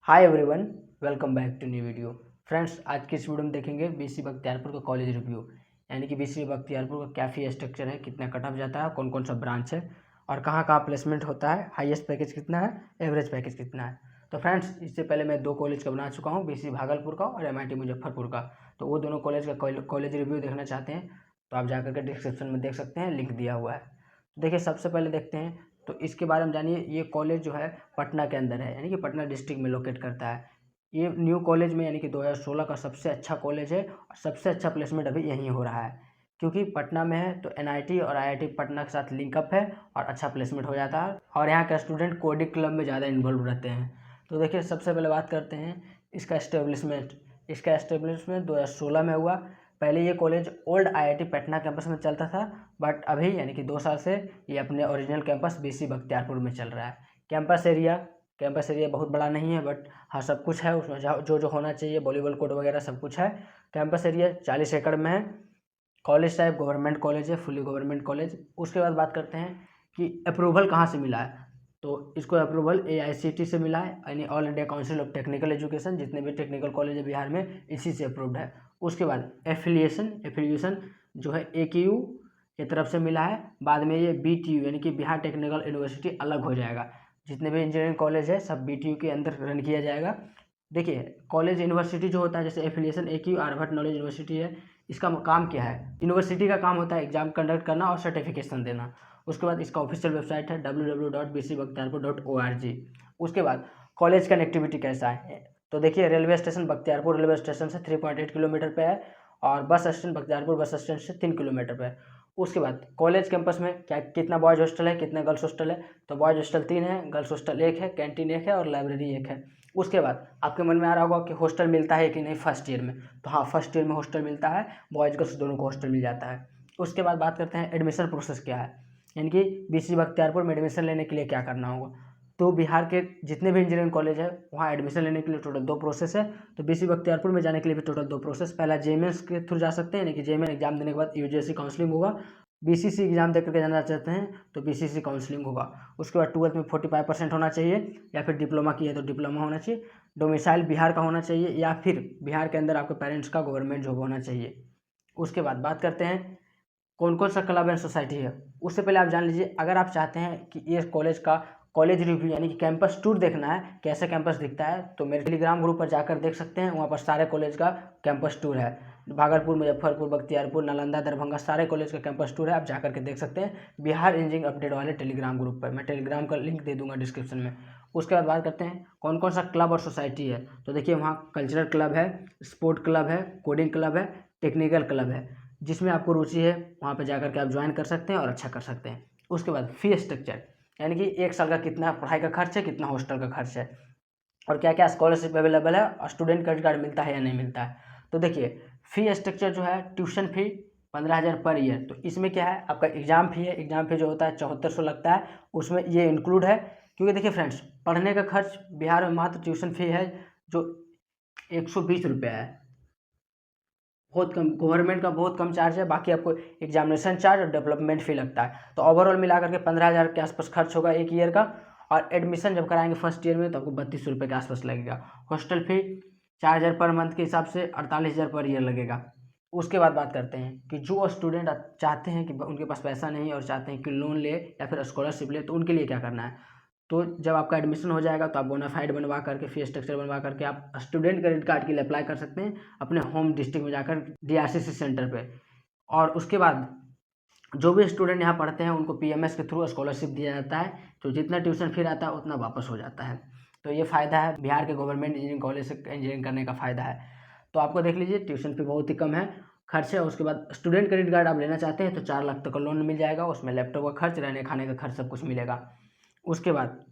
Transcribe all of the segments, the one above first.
Hi everyone, welcome back to new video. Friends, आज की इस वीडियो में देखेंगे बीसी बख्तियारपुर का कॉलेज रिव्यू, यानी कि बीसी बख्तियारपुर का क्या फी स्ट्रक्चर है, कितना कट ऑफ जाता है, कौन कौन सा ब्रांच है और कहाँ कहाँ प्लेसमेंट होता है, हाईएस्ट पैकेज कितना है, एवरेज पैकेज कितना है। तो फ्रेंड्स, इससे पहले मैं 2 कॉलेज का बना चुका हूँ, बीसी भागलपुर का और MIT मुजफ्फरपुर का। तो वो दोनों कॉलेज का कॉलेज रिव्यू देखना चाहते हैं तो आप जाकर के डिस्क्रिप्शन में देख सकते हैं, लिंक दिया हुआ है। तो देखिए, सबसे पहले देखते हैं तो इसके बारे में जानिए। ये कॉलेज जो है पटना के अंदर है, यानी कि पटना डिस्ट्रिक्ट में लोकेट करता है। ये न्यू कॉलेज में यानी कि 2016 का सबसे अच्छा कॉलेज है और सबसे अच्छा प्लेसमेंट अभी यहीं हो रहा है, क्योंकि पटना में है तो NIT और IIT पटना के साथ लिंकअप है और अच्छा प्लेसमेंट हो जाता है। और यहाँ के स्टूडेंट कोडिंग क्लब में ज़्यादा इन्वॉल्व रहते हैं। तो देखिए, सबसे पहले बात करते हैं इसका एस्टेब्लिशमेंट। इसका एस्टेब्लिशमेंट 2016 में हुआ। पहले ये college old IIT Patna campus में चलता था, बट अभी यानी कि 2 साल से ये अपने ओरिजिनल कैंपस BC बख्तियारपुर में चल रहा है। कैंपस एरिया बहुत बड़ा नहीं है, बट हाँ सब कुछ है उसमें, जो जो होना चाहिए, वॉलीबॉल कोर्ट वगैरह सब कुछ है। कैंपस एरिया 40 एकड़ में है। कॉलेज टाइप गवर्नमेंट कॉलेज है, फुली गवर्नमेंट कॉलेज। उसके बाद बात करते हैं कि अप्रूवल कहाँ से मिला है। तो इसको अप्रूवल AICT से मिला है, यानी all India council of technical education. जितने भी टेक्निकल कॉलेज है बिहार में, इसी से अप्रूव्ड है। उसके बाद एफिलिएशन जो है AQU की तरफ से मिला है। बाद में ये BTU यानी कि बिहार टेक्निकल यूनिवर्सिटी अलग हो जाएगा। जितने भी इंजीनियरिंग कॉलेज है सब BTU के अंदर रन किया जाएगा। देखिए, कॉलेज यूनिवर्सिटी जो होता है, जैसे affiliation AQU Aryabhatta knowledge university है, इसका काम क्या है? यूनिवर्सिटी का काम होता है एग्जाम कंडक्ट करना और सर्टिफिकेशन देना। उसके बाद इसका ऑफिशियल वेबसाइट है www.bcbkhtiarpur.org। उसके बाद कॉलेज कनेक्टिविटी कैसा है, तो देखिए, railway station Bakhtiyarpur railway station से 3.8 किलोमीटर पे है और bus stand Bakhtiyarpur bus stand से 3 किलोमीटर पे है। उसके बाद कॉलेज कैंपस में कितना बॉयज़ हॉस्टल है, कितना गर्ल्स हॉस्टल है, तो बॉयज़ हॉस्टल 3 है, गर्ल्स हॉस्टल 1 है, कैंटीन 1 है और लाइब्रेरी 1 है। उसके बाद आपके मन में आ रहा होगा कि हॉस्टल मिलता है कि नहीं फर्स्ट ईयर में, तो हाँ, फर्स्ट ईयर में हॉस्टल मिलता है, बॉयज़ गर्ल्स दोनों को हॉस्टल मिल जाता है। उसके बाद बात करते हैं एडमिशन प्रोसेस क्या है, यानी कि BC बख्तियारपुर में एडमिशन लेने के लिए क्या करना होगा। तो बिहार के जितने भी इंजीनियरिंग कॉलेज है वहाँ एडमिशन लेने के लिए टोटल 2 प्रोसेस है। तो BC बख्तियारपुर में जाने के लिए भी टोटल 2 प्रोसेस। पहला JMS के थ्रू जा सकते हैं, यानी कि JMS एग्जाम देने के बाद UGC काउंसलिंग होगा। BCC एग्जाम दे करके जाना चाहते हैं तो BCC काउंसलिंग होगा। उसके बाद 12th में 45% होना चाहिए, या फिर डिप्लोमा किया है तो डिप्लोमा होना चाहिए। डोमिसाइल बिहार का होना चाहिए, या फिर बिहार के अंदर आपके पेरेंट्स का गवर्नमेंट जॉब होना चाहिए। उसके बाद बात करते हैं कौन कौन सा क्लब एंड सोसाइटी है। उससे पहले आप जान लीजिए, अगर आप चाहते हैं कि ये कॉलेज का कॉलेज रिव्यू यानी कि कैंपस टूर देखना है, कैसे कैंपस दिखता है, तो मेरे टेलीग्राम ग्रुप पर जाकर देख सकते हैं। वहाँ पर सारे कॉलेज का कैंपस टूर है। भागलपुर, मुजफ्फरपुर, बख्तियारपुर, नालंदा, दरभंगा, सारे कॉलेज का कैंपस टूर है, आप जाकर के देख सकते हैं बिहार इंजीनियरिंग अपडेट वाले टेलीग्राम ग्रुप पर। मैं टेलीग्राम का लिंक दे दूंगा डिस्क्रिप्शन में। उसके बाद बात करते हैं कौन कौन सा क्लब और सोसाइटी है। तो देखिए, वहाँ कल्चरल क्लब है, स्पोर्ट क्लब है, कोडिंग क्लब है, टेक्निकल क्लब है। जिसमें आपको रुचि है वहाँ पे जाकर के आप ज्वाइन कर सकते हैं और अच्छा कर सकते हैं। उसके बाद फी स्ट्रक्चर, यानी कि 1 साल का कितना पढ़ाई का खर्च है, कितना हॉस्टल का खर्च है, और क्या क्या स्कॉलरशिप अवेलेबल है और स्टूडेंट क्रेडिट कार्ड मिलता है या नहीं मिलता है। तो देखिए, फी स्ट्रक्चर जो है, ट्यूशन फी 15,000 पर ईयर। तो इसमें क्या है, आपका एग्जाम फी है। एग्जाम फी जो होता है 7400 लगता है, उसमें ये इंक्लूड है। क्योंकि देखिए फ्रेंड्स, पढ़ने का खर्च बिहार में मात्र ट्यूशन फी है जो 120 रुपये है, बहुत कम। गवर्नमेंट का बहुत कम चार्ज है, बाकी आपको एग्जामिनेशन चार्ज और डेवलपमेंट फी लगता है। तो ओवरऑल मिला करके 15,000 के आसपास खर्च होगा 1 ईयर का। और एडमिशन जब कराएंगे फर्स्ट ईयर में तो आपको 3200 रुपये के आसपास लगेगा। हॉस्टल फी 4,000 पर मंथ के हिसाब से 48,000 पर ईयर लगेगा। उसके बाद बात करते हैं कि जो स्टूडेंट चाहते हैं कि उनके पास पैसा नहीं और चाहते हैं कि लोन ले या फिर स्कॉलरशिप ले, तो उनके लिए क्या करना है। तो जब आपका एडमिशन हो जाएगा तो आप बोनाफाइड बनवा करके, फी स्ट्रक्चर बनवा करके आप स्टूडेंट क्रेडिट कार्ड के लिए अप्लाई कर सकते हैं अपने होम डिस्ट्रिक्ट में जाकर DRCC सेंटर पे। और उसके बाद जो भी स्टूडेंट यहाँ पढ़ते हैं उनको PMS के थ्रू स्कॉलरशिप दिया जाता है। तो जितना ट्यूशन फी आता है उतना वापस हो जाता है। तो ये फ़ायदा है बिहार के गवर्नमेंट इंजीनियरिंग कॉलेज से इंजीनियरिंग करने का फ़ायदा है। तो आपको देख लीजिए, ट्यूशन फी बहुत ही कम है, खर्च है। उसके बाद स्टूडेंट क्रेडिट कार्ड आप लेना चाहते हैं तो 4 लाख तक का लोन मिल जाएगा। उसमें लैपटॉप का खर्च, रहने खाने का खर्च सब कुछ मिलेगा। उसके बाद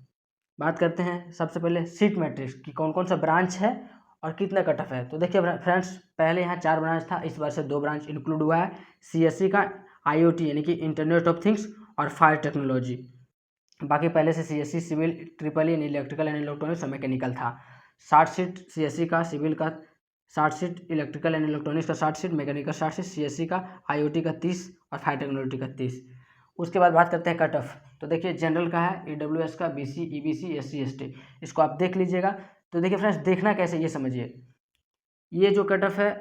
बात करते हैं सबसे पहले सीट मैट्रिक्स की, कौन कौन सा ब्रांच है और कितना कट ऑफ है। तो देखिए फ्रेंड्स, पहले यहाँ 4 ब्रांच था, इस बार से 2 ब्रांच इंक्लूड हुआ है। CSE का IoT यानी कि इंटरनेट ऑफ थिंग्स और फायर टेक्नोलॉजी। बाकी पहले से CSE सिविल, ट्रिपल यानी इलेक्ट्रिकल एंड इलेक्ट्रॉनिक्स और मैकेनिकल था। 60 सीट CSE का, सिविल का 60 सीट, इलेक्ट्रिकल एंड इलेक्ट्रॉनिक्स का 60 सीट, मैकेनिकल 60 सीट, CSE का, IoT का 30 और फायर टेक्नोलॉजी का 30। उसके बाद बात करते हैं कट ऑफ। तो देखिए, जनरल का है, EWS का, BC, EBC, SC ST, इसको आप देख लीजिएगा। तो देखिए फ्रेंड्स, देखना कैसे ये समझिए, ये जो कट ऑफ है,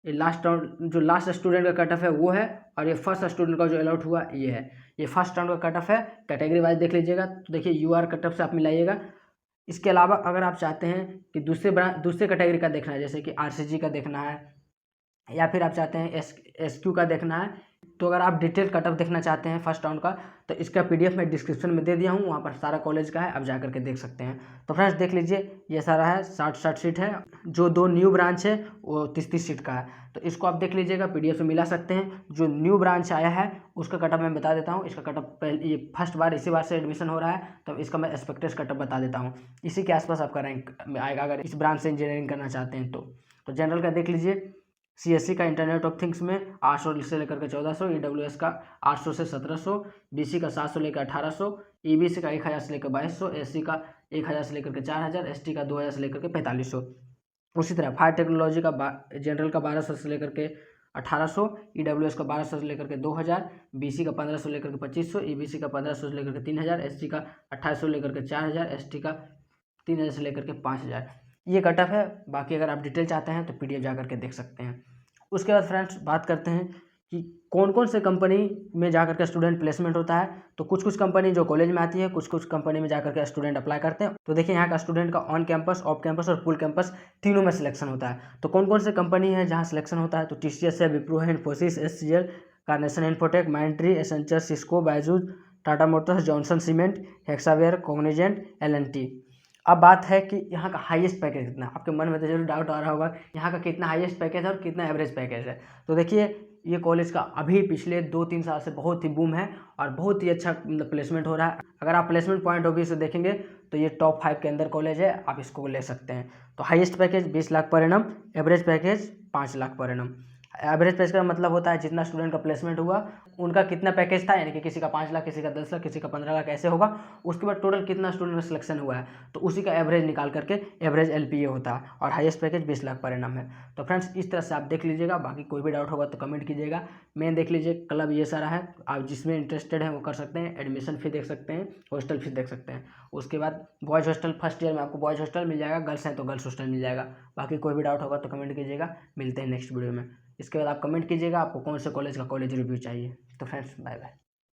ये लास्ट राउंड जो लास्ट स्टूडेंट का कट ऑफ है वो है, और ये फर्स्ट स्टूडेंट का जो अलॉट हुआ ये है। ये फर्स्ट राउंड का कट ऑफ है, कैटेगरी वाइज देख लीजिएगा। तो देखिए यूआर कट ऑफ से आप मिलाइएगा। इसके अलावा अगर आप चाहते हैं कि दूसरे कैटेगरी का देखना है, जैसे कि आरसीजी का देखना है, या फिर आप चाहते हैं एसक्यू का देखना है, तो अगर आप डिटेल कट ऑफ देखना चाहते हैं फर्स्ट राउंड का, तो इसका पीडीएफ मैं डिस्क्रिप्शन में दे दिया हूँ, वहाँ पर सारा कॉलेज का है, आप जा करके देख सकते हैं। तो फ्रेंड्स देख लीजिए, ये सारा है 60 सीट है। जो 2 न्यू ब्रांच है वो 30 सीट का है, तो इसको आप देख लीजिएगा, पीडीएफ से मिला सकते हैं। जो न्यू ब्रांच आया है उसका कट ऑफ मैं बता देता हूँ। इसका कट ऑफ पहले, ये फर्स्ट बार इसी बार से एडमिशन हो रहा है, तो इसका मैं एक्सपेक्टेड कट ऑफ बता देता हूँ। इसी के आसपास आपका रैंक आएगा अगर इस ब्रांच से इंजीनियरिंग करना चाहते हैं तो जनरल का देख लीजिए, सीएससी का इंटरनेट ऑफ थिंग्स में 800 से लेकर के 1400, ईडब्ल्यूएस का 800 से 1700, बीसी का 700 लेकर 1800, ईबीसी का 1000 से लेकर 2200, एससी का 1000 से लेकर के 4000, एसटी का 2000 से लेकर के 4500। उसी तरह फायर टेक्नोलॉजी का जनरल का 1200 से लेकर के 1800, ईडब्ल्यूएस का 1200 से लेकर के 2000, बीसी का 1500 लेकर के 2500, ईबीसी का 1500 से लेकर के 3000, एससी का 2800 लेकर के 4000, एसटी का 3000 से लेकर के 5000। ये कट ऑफ है। बाकी अगर आप डिटेल चाहते हैं तो पीडीएफ जा करके देख सकते हैं। उसके बाद फ्रेंड्स बात करते हैं कि कौन कौन से कंपनी में जाकर के स्टूडेंट प्लेसमेंट होता है। तो कुछ कुछ कंपनी जो कॉलेज में आती है, कुछ कुछ कंपनी में जाकर के स्टूडेंट अप्लाई करते हैं। तो देखिए यहाँ का स्टूडेंट का ऑन कैंपस, ऑफ कैंपस और फुल कैंपस तीनों में सिलेक्शन होता है। तो कौन कौन से कंपनी है जहाँ सिलेक्शन होता है, तो टीसीएस है, विप्रो है, Infosys, HCL, carnation infotech, Mindtree, Accenture, Cisco, Byju's, Tata motors, Johnson cement, Hexaware, Cognizant, L&T. अब बात है कि यहाँ का हाईएस्ट पैकेज कितना है। आपके मन में तो जरूर डाउट आ रहा होगा यहाँ का कितना हाईएस्ट पैकेज है और कितना एवरेज पैकेज है। तो देखिए ये कॉलेज का अभी पिछले 2-3 साल से बहुत ही बूम है और बहुत ही अच्छा प्लेसमेंट हो रहा है। अगर आप प्लेसमेंट पॉइंट ऑफ व्यू से देखेंगे तो ये टॉप 5 के अंदर कॉलेज है, आप इसको ले सकते हैं। तो highest package 20 lakh per annum, average package 5 lakh per annum. Average package का मतलब होता है जितना स्टूडेंट का प्लेसमेंट हुआ उनका कितना पैकेज था, यानी कि किसी का 5 लाख, किसी का 10 लाख, किसी का 15 लाख, ऐसे होगा। उसके बाद टोटल कितना स्टूडेंट का सिलेक्शन हुआ है, तो उसी का एवरेज निकाल करके एवरेज एलपीए होता है, और highest package 20 lakh per annum है। तो फ्रेंड्स इस तरह से आप देख लीजिएगा। बाकी कोई भी डाउट होगा तो कमेंट कीजिएगा। मेन देख लीजिए, क्लब ये सारा है, आप जिसमें इंटरेस्टेड हैं वो कर सकते हैं। एडमिशन फी देख सकते हैं, हॉस्टल फीस देख सकते हैं। उसके बाद बॉयज़ हॉस्टल फर्स्ट ईयर में आपको बॉयज़ हॉस्टल मिल जाएगा, गर्ल्स हैं तो गर्ल्स हॉस्टल मिल जाएगा। बाकी कोई भी डाउट होगा तो कमेंट कीजिएगा। मिलते हैं नेक्स्ट वीडियो में। इसके बाद आप कमेंट कीजिएगा आपको कौन से कॉलेज का कॉलेज रिव्यू चाहिए। तो फ्रेंड्स बाय बाय।